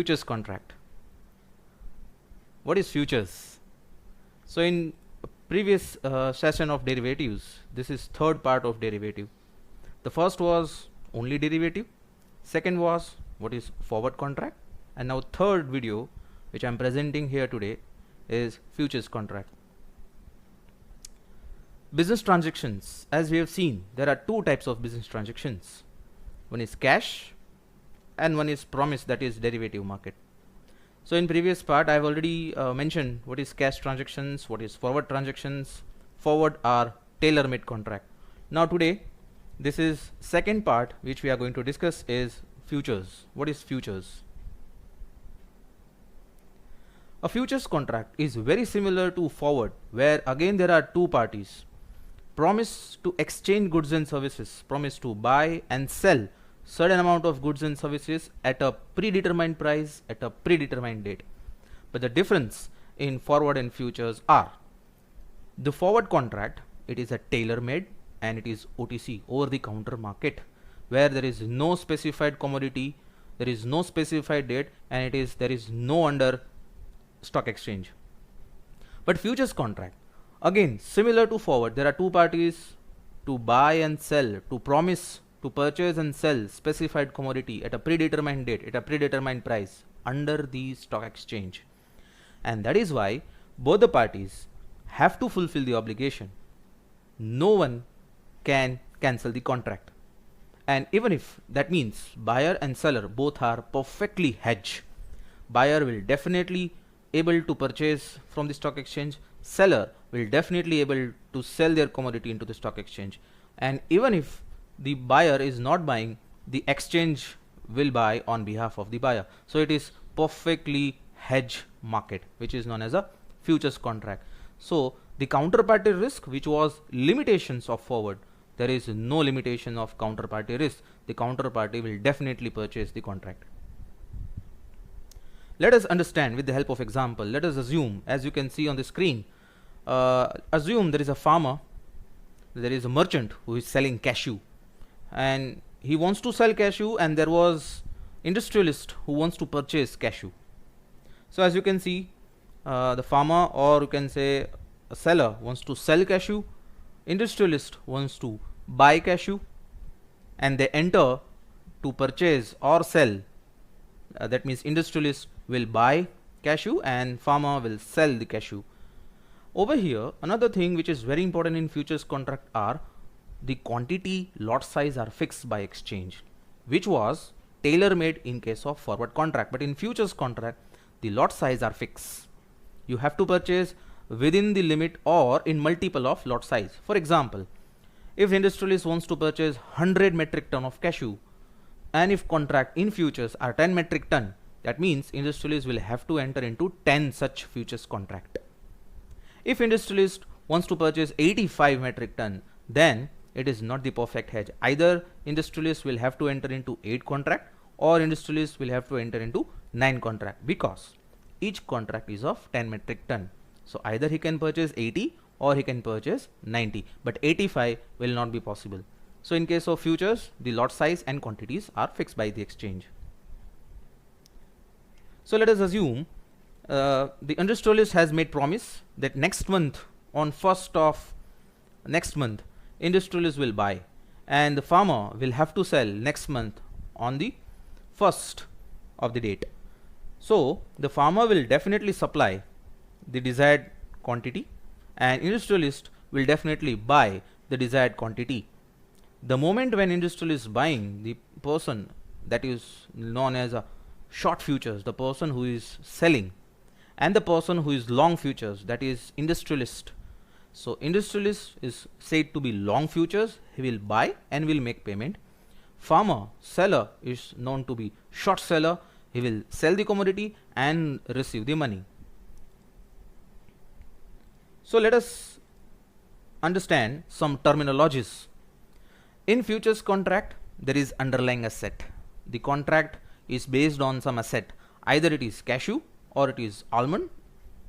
futures contract. What is futures? So in previous session of derivatives, this is third part of derivative. The first was only derivative, second was what is forward contract, and now third video which I am presenting here today is futures contract. Business transactions, as we have seen, there are two types of business transactions. One is cash and one is promise, that is derivative market. So in previous part I have already mentioned what is cash transactions, what is forward transactions. Forward are tailor-made contract. Now today this is second part which we are going to discuss is futures. What is futures? A futures contract is very similar to forward, where again there are two parties. Promise to exchange goods and services, promise to buy and sell certain amount of goods and services at a predetermined price at a predetermined date. But the difference in forward and futures are, the forward contract, it is a tailor-made and it is OTC, over the counter market, where there is no specified commodity, there is no specified date, and there is no under stock exchange. But futures contract, again similar to forward, there are two parties to buy and sell, to promise to purchase and sell specified commodity at a predetermined date at a predetermined price under the stock exchange. And that is why both the parties have to fulfill the obligation. No one can cancel the contract. And even if that means buyer and seller both are perfectly hedged, buyer will definitely able to purchase from the stock exchange, seller will definitely able to sell their commodity into the stock exchange. And even if the buyer is not buying, the exchange will buy on behalf of the buyer. So it is perfectly hedge market, which is known as a futures contract. So the counterparty risk, which was limitations of forward, there is no limitation of counterparty risk. The counterparty will definitely purchase the contract. Let us understand with the help of example. Let us assume, as you can see on the screen, assume there is a farmer, there is a merchant who is selling cashew, and he wants to sell cashew, and there was industrialist who wants to purchase cashew. So as you can see, the farmer, or you can say a seller, wants to sell cashew, industrialist wants to buy cashew, and they enter to purchase or sell. That means industrialist will buy cashew and farmer will sell the cashew. Over here, another thing which is very important in futures contract are the quantity, lot size are fixed by exchange, which was tailor-made in case of forward contract. But in futures contract, the lot size are fixed. You have to purchase within the limit or in multiple of lot size. For example, if industrialist wants to purchase 100 metric ton of cashew, and if contract in futures are 10 metric ton, that means industrialist will have to enter into 10 such futures contract. If industrialist wants to purchase 85 metric ton, then it is not the perfect hedge. Either industrialist will have to enter into 8 contract, or industrialist will have to enter into 9 contract, because each contract is of 10 metric ton. So either he can purchase 80 or he can purchase 90, but 85 will not be possible. So in case of futures, the lot size and quantities are fixed by the exchange. So let us assume the industrialist has made promise that next month, on 1st of next month, industrialist will buy, and the farmer will have to sell next month on the 1st of the date. So the farmer will definitely supply the desired quantity, and industrialist will definitely buy the desired quantity. The moment when industrialist is buying, the person that is known as a short futures, the person who is selling, and the person who is long futures, that is industrialist. So industrialist is said to be long futures, he will buy and will make payment. Farmer, seller, is known to be short seller, he will sell the commodity and receive the money. So let us understand some terminologies. In futures contract, there is underlying asset. The contract is based on some asset. Either it is cashew, or it is almond,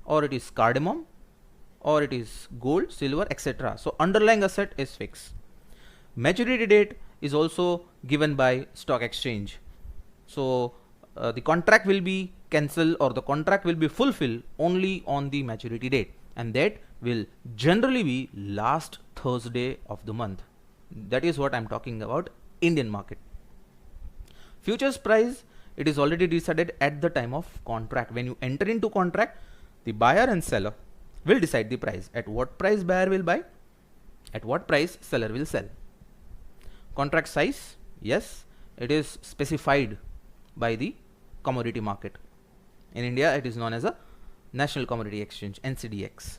or it is cardamom, or it is gold, silver, etc. So underlying asset is fixed. Maturity date is also given by stock exchange. So the contract will be cancelled or the contract will be fulfilled only on the maturity date, and that will generally be last Thursday of the month. That is what I'm talking about Indian market. Futures price, it is already decided at the time of contract. When you enter into contract, the buyer and seller will decide the price. At what price buyer will buy, at what price seller will sell. Contract size, yes, it is specified by the commodity market. In India, it is known as a National Commodity Exchange, NCDX.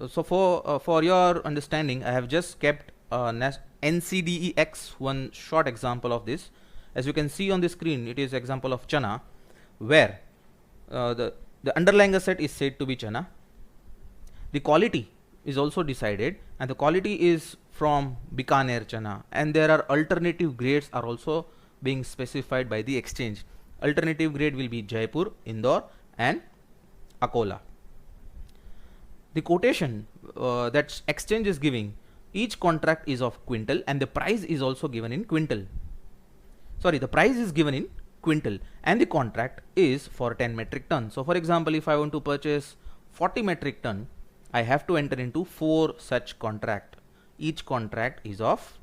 So for your understanding, I have just kept NCDEX, one short example of this. As you can see on the screen, it is example of chana, where the underlying asset is said to be chana. The quality is also decided, and the quality is from Bikaner chana, and there are alternative grades are also being specified by the exchange. Alternative grade will be Jaipur, Indore and Akola. The quotation that exchange is giving, each contract is of quintal and the price is also given in quintal. Sorry, the price is given in quintal and the contract is for 10 metric ton. So for example, if I want to purchase 40 metric ton, I have to enter into 4 such contract. Each contract is of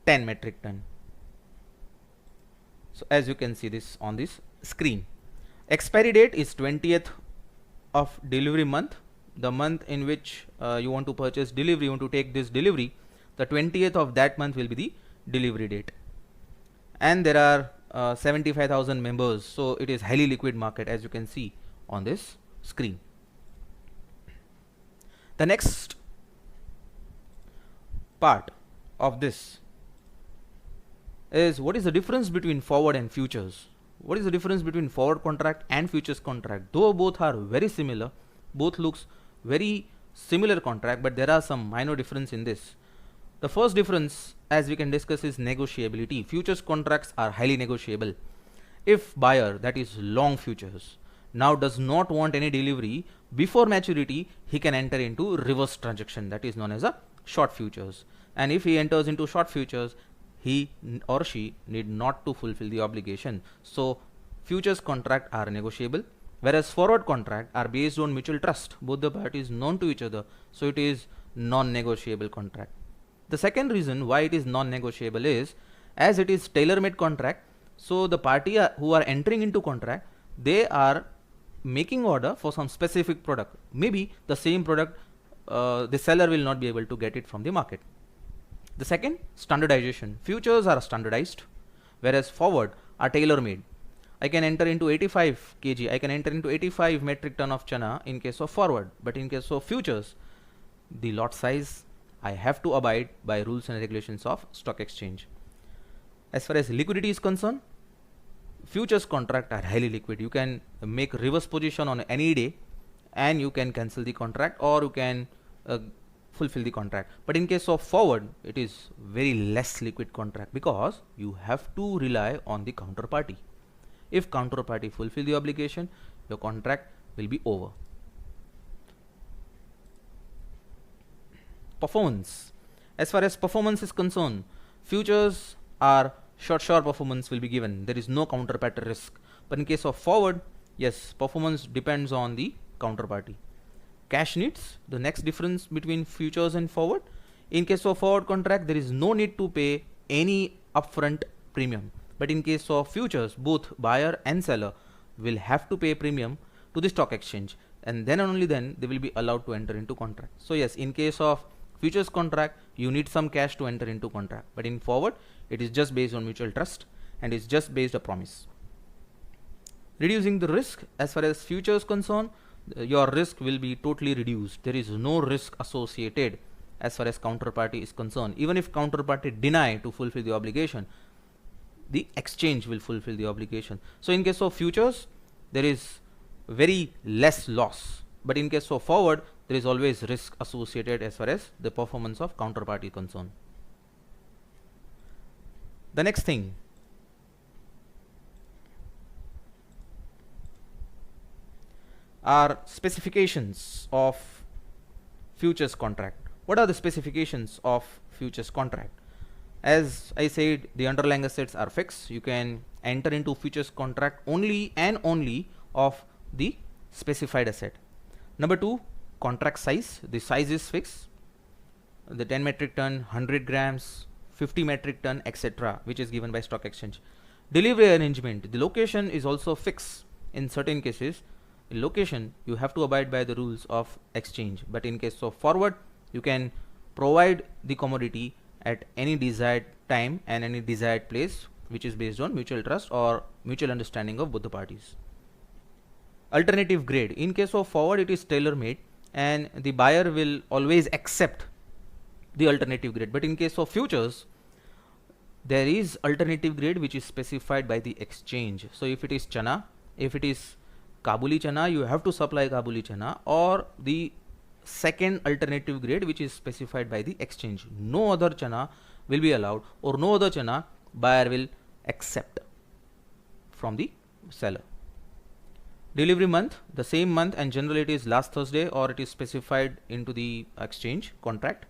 10 metric ton. So as you can see this on this screen, expiry date is 20th of delivery month, the month in which you want to purchase delivery, you want to take this delivery, the 20th of that month will be the delivery date. And there are 75,000 members, so it is highly liquid market, as you can see on this screen. The next part of this is what is the difference between forward and futures. What is the difference between forward contract and futures contract? Though both are very similar, both looks very similar contract, but there are some minor difference in this. The first difference, as we can discuss, is negotiability. Futures contracts are highly negotiable. If buyer, that is long futures, now does not want any delivery before maturity, he can enter into reverse transaction, that is known as a short futures. And if he enters into short futures, he or she need not to fulfill the obligation. So futures contract are negotiable, whereas forward contract are based on mutual trust. Both the parties known to each other, so it is non-negotiable contract. The second reason why it is non-negotiable is, as it is tailor-made contract, so the party who are entering into contract, they are making order for some specific product. Maybe the same product, the seller will not be able to get it from the market. The second, standardization. Futures are standardized, whereas forward are tailor-made. I can enter into 85 kg, I can enter into 85 metric ton of chana in case of forward, but in case of futures, the lot size, I have to abide by rules and regulations of stock exchange. As far as liquidity is concerned, futures contract are highly liquid. You can make reverse position on any day and you can cancel the contract, or you can fulfill the contract. But in case of forward, it is very less liquid contract, because you have to rely on the counterparty. If counterparty fulfill the obligation, your contract will be over. Performance. As far as performance is concerned, futures are short performance will be given. There is no counterparty risk. But in case of forward, yes, performance depends on the counterparty. Cash needs, the next difference between futures and forward. In case of forward contract, there is no need to pay any upfront premium. But in case of futures, both buyer and seller will have to pay premium to the stock exchange, and then and only then they will be allowed to enter into contract. So yes, in case of futures contract, you need some cash to enter into contract, but in forward, it is just based on mutual trust and it's just based on promise. Reducing the risk. As far as futures concerned, your risk will be totally reduced. There is no risk associated as far as counterparty is concerned. Even if counterparty deny to fulfill the obligation, the exchange will fulfill the obligation. So in case of futures, there is very less loss, but in case of forward, there is always risk associated as far as the performance of counterparty is concerned. The next thing, are specifications of futures contract. What are the specifications of futures contract? As I said, the underlying assets are fixed. You can enter into futures contract only and only of the specified asset. Number 2, contract size. The size is fixed. The 10 metric ton, 100 grams, 50 metric ton, etc., which is given by stock exchange. Delivery arrangement. The location is also fixed. In certain cases, in location you have to abide by the rules of exchange, but in case of forward, you can provide the commodity at any desired time and any desired place, which is based on mutual trust or mutual understanding of both the parties. Alternative grade. In case of forward, it is tailor made and the buyer will always accept the alternative grade, but in case of futures, there is alternative grade which is specified by the exchange. So if it is chana, if it is Kabuli chana, you have to supply Kabuli chana or the second alternative grade which is specified by the exchange. No other chana will be allowed, or no other chana buyer will accept from the seller. Delivery month, the same month, and generally it is last Thursday or it is specified into the exchange contract.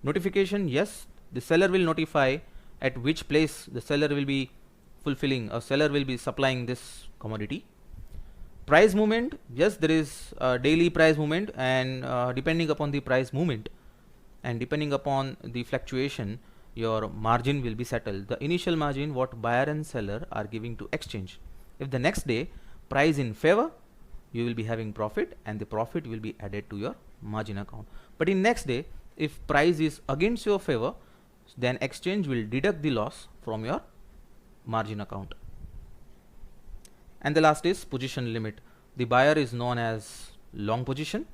Notification, yes, the seller will notify at which place the seller will be fulfilling or seller will be supplying this commodity. Price movement, yes, there is a daily price movement, and depending upon the price movement and depending upon the fluctuation, your margin will be settled. The initial margin what buyer and seller are giving to exchange. If the next day price in favor, you will be having profit and the profit will be added to your margin account. But in next day, if price is against your favor, then exchange will deduct the loss from your margin account. And the last is position limit. The buyer is known as long position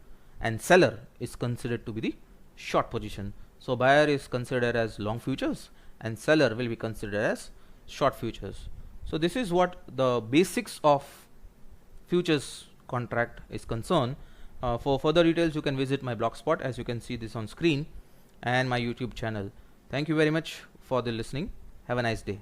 and seller is considered to be the short position. So buyer is considered as long futures and seller will be considered as short futures. So this is what the basics of futures contract is concerned. For further details, you can visit my blogspot, as you can see this on screen, and my YouTube channel. Thank you very much for the listening. Have a nice day.